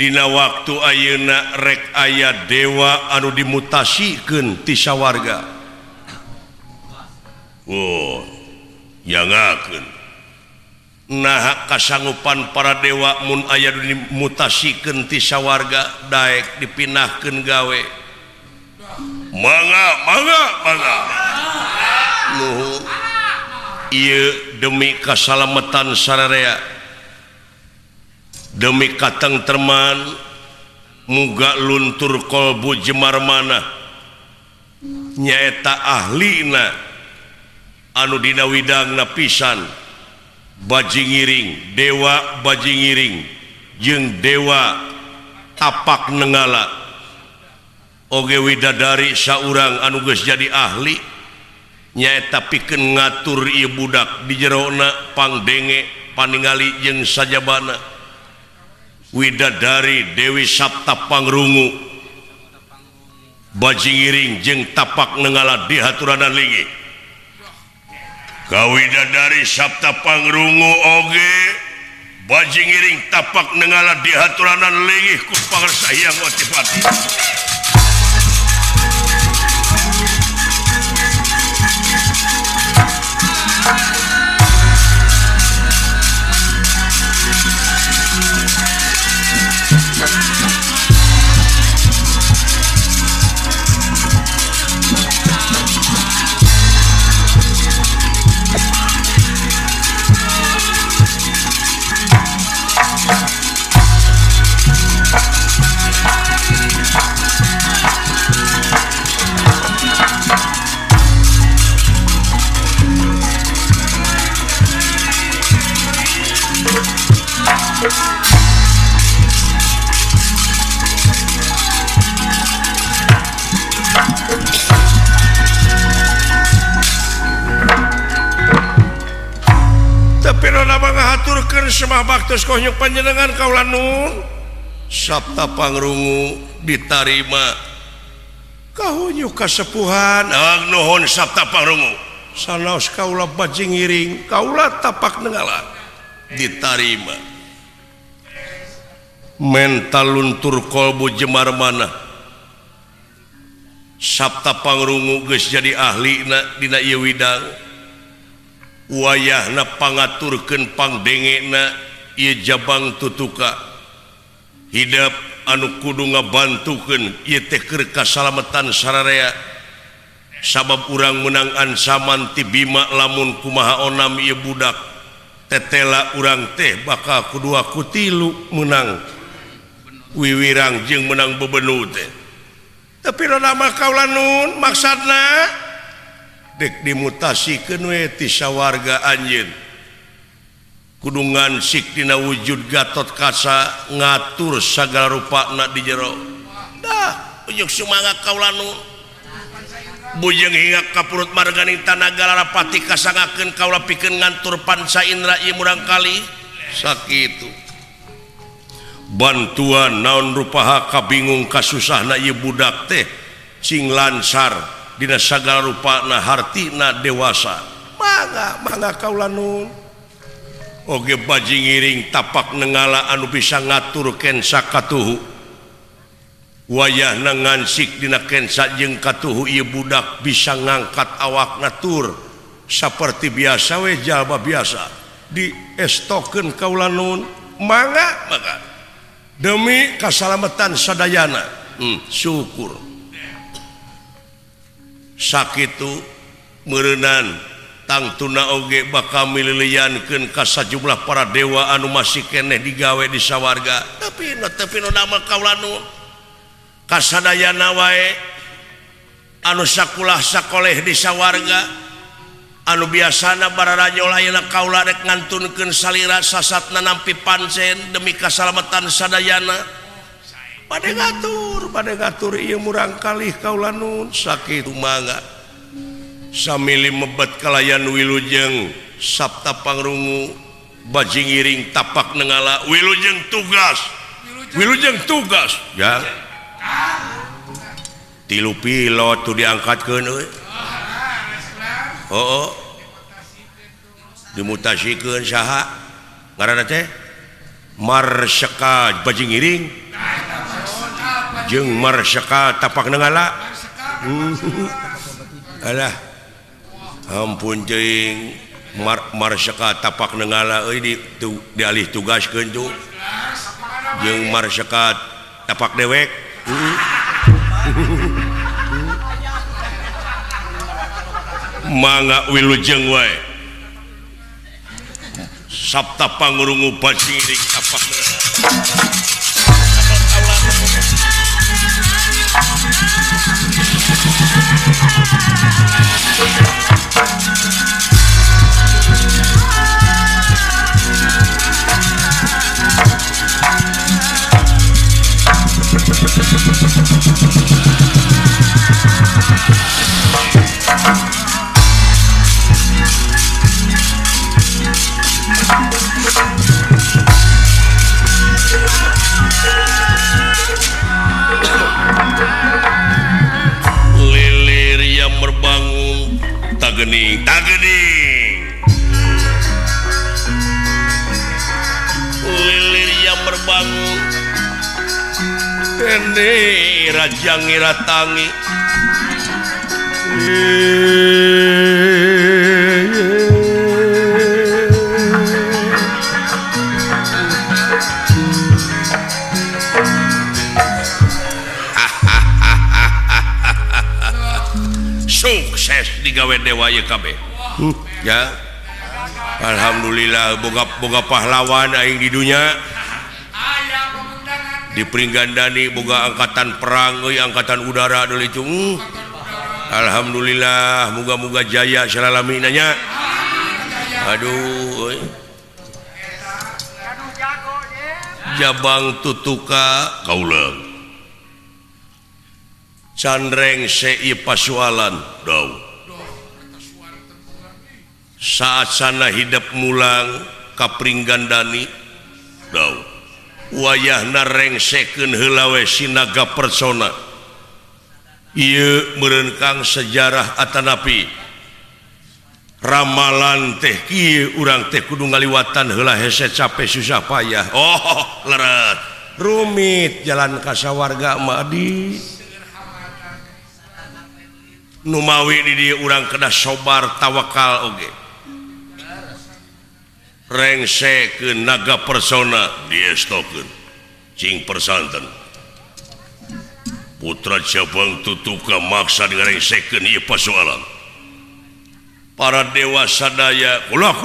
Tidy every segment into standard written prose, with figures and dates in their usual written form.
dina waktu ayeuna rek aya dewa anu dimutasikeun ti sawarga. Yangakeun nah kasanggupan para dewa mun aya dimutasikeun ti sawarga daek dipindahkeun gawe. Mangga nuhun ieu demi kasalamatan sararea, demi katengtreman muga luntur kolbu jemarmana nyaeta ahlina anu dina widangna pisan bajingiring dewa bajingiring jeung dewa tapak nenggala oge widadari saurang anu geus jadi ahli nyaeta pikeun ngatur ieu budak di jerona pangdenge paningali jeung sajabana. Widadari Dewi Sabta Pangrungu bajingiring jeung tapak nenggala dihaturanan linggih. Kawidadari Sabta Pangrungu oge bajingiring tapak nenggala dihaturanan linggih ku pangarsayang Watipati. Semah baktos konyok panjenengan kaula nun Sabta Pangrungu ditarima kahunyu kasepuhan nuhun Sabta Pangrungu sanaos kaula bajingiring kaula tapak nenggala ditarima mental luntur kolbu jemarmana Sabta Pangrungu geus jadi ahlina dina ieu widang wayahna pangaturkeun pangdengena ieu jabang tutuka hidup anu kudu ngabantukeun ieu teh keur kasalamatan sararea sabab urang menang ancaman ti Bima lamun kumaha onam ieu budak tetela urang teh bakal kudua kutilu menang wiwirang jeung menang bebenut teh tapi nama kaula nun maksudna dek dimutasikeun we ti sawarga anjeun kudungan sik dina wujud Gatot Kaca ngatur sagala rupana di jero dah ujug sumangga kaula nu bujeng hingga ka perut marganing Tanagala Rapati kasangakeun kaula pikeun ngantur Panca Indra ieu murang kali sakitu bantuan naon rupaha kabingung kasusahna ieu budak teh cing lansar dina sagala rupana hartina dewasa mangga kaula nun oge bajingiring tapak nenggala anu bisa ngaturkeun sakatuhu wayahna ngansik dina kensa jeung katuhu ieu budak bisa ngangkat awakna tur saperti biasa we jalma biasa diestokeun kaula nun mangga demi kasalamatan sadayana syukur sakitu meureunnan tangtuna oge bakal mililiankeun ka sajumlah para dewa anu masih keneh digawe di sawarga tapi no nama kaula nu kasadayana wae anu sakulah sakoleh di sawarga anu biasana bararaja layeuna kaula rek ngantunkeun salira sasatna nampi pancen demi kasalamatan sadayana pada ngatur ieu murang kalih kaula nun sakitu mangga samili mebet kalayan Wilujeng Sabta Pangrungu bajingiring tapak nenggala Wilujeng tugas ya tilu pilot tuh diangkatkeun euy dimutasikeun saha ngaranna teh Marsyaka bajingiring jeung Marsaka tapak nenggala alah ampun ceuing Marsaka tapak nenggala euy di alih tugaskeun tuh jeung Marsaka tapak dewek mangga wilujeng wae sabta pangurungu bajing di tapak lilir yang merbangun tagening lilir yang merbangun ende raja ngiratangi sukses digawe dewa ieu kabeh ya alhamdulillah boga pahlawan aing di dunya diperinggandani boga angkatan perang euy angkatan udara deui itu alhamdulillah muga-muga jaya salalamina nya aduh euy jabang tutuka kauleung Candreng sei pasualan daw saat sana hidup mulang kapringgandani daw wayahna rengsekeun heula we sinaga persona ieu meureun kang sejarah atanapi ramalan teh kieu urang teh kudu ngaliwatan heula hese capek susah payah leureut rumit jalan ka sawarga mah di numawi di dia urang kena sobar tawakal oge rengsekeun naga persona diestokeun cing persanten putra cabang tutuka maksa ngarengsekeun ieu pasoalan para dewa sadaya ulah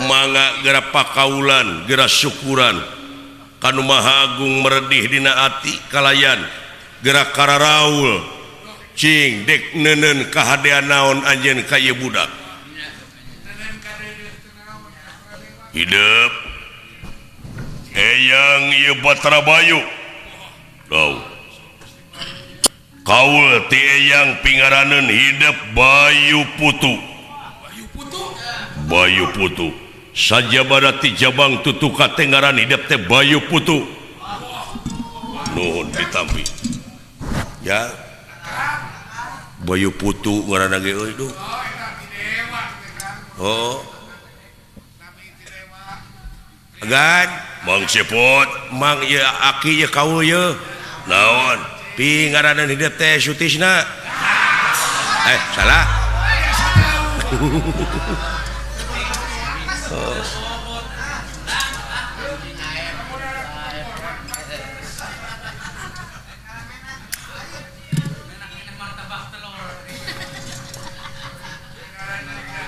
mangga geura pakaulan geura syukuran kanu maha agung meredih dina ati kalayan gerak kararaul cing dek neuneun kahadean naon anjeun ka ieu budak hidup eyang ieu Batra Bayu tau kaul ti eyang pingaraneun hidup Bayu Putu sajabana ti jabang tutuka teh ngaran hidup teh Bayu Putu nuhun ditampi ya Bayu Putu ngaranna ge euy duh agan Mang Cepot mang ieu aki ieu kaul ieu naon pi ngaranna hidup teh Sutisna salah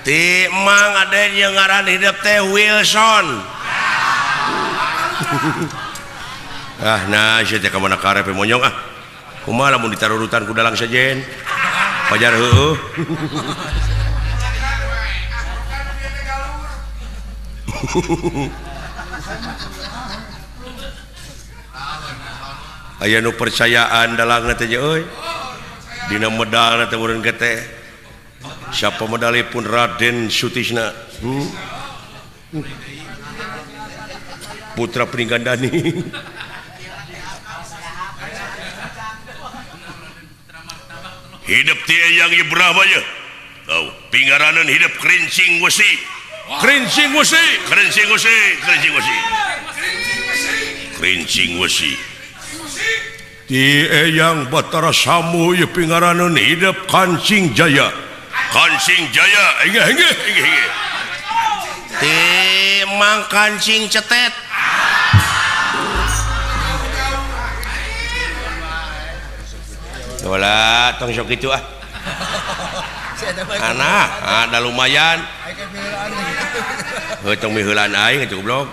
ti mang ada yang ngaran hidup teh Wilson nah saya teh kamana karepe monyong kumaha lamun ditarurutan ku dalang sajen pajar heueuh aya nu percayaan dalangna teh euy dina medalna teh urang teh siapa medali pun Raden Sutisna putra Pringgandani hidup ti eyang Ibrahim ya tahu pingaranan hidup Krincing Wesi Rincing wesi di Eyang Batara Samu ye pingaraneun hidup Kancing Jaya. Kancing Jaya engge. Ti Mang Kancing Cetet. Wala tong sok kitu ah. Anak, ada lumayan. Heuh tong miheulan aing goblok.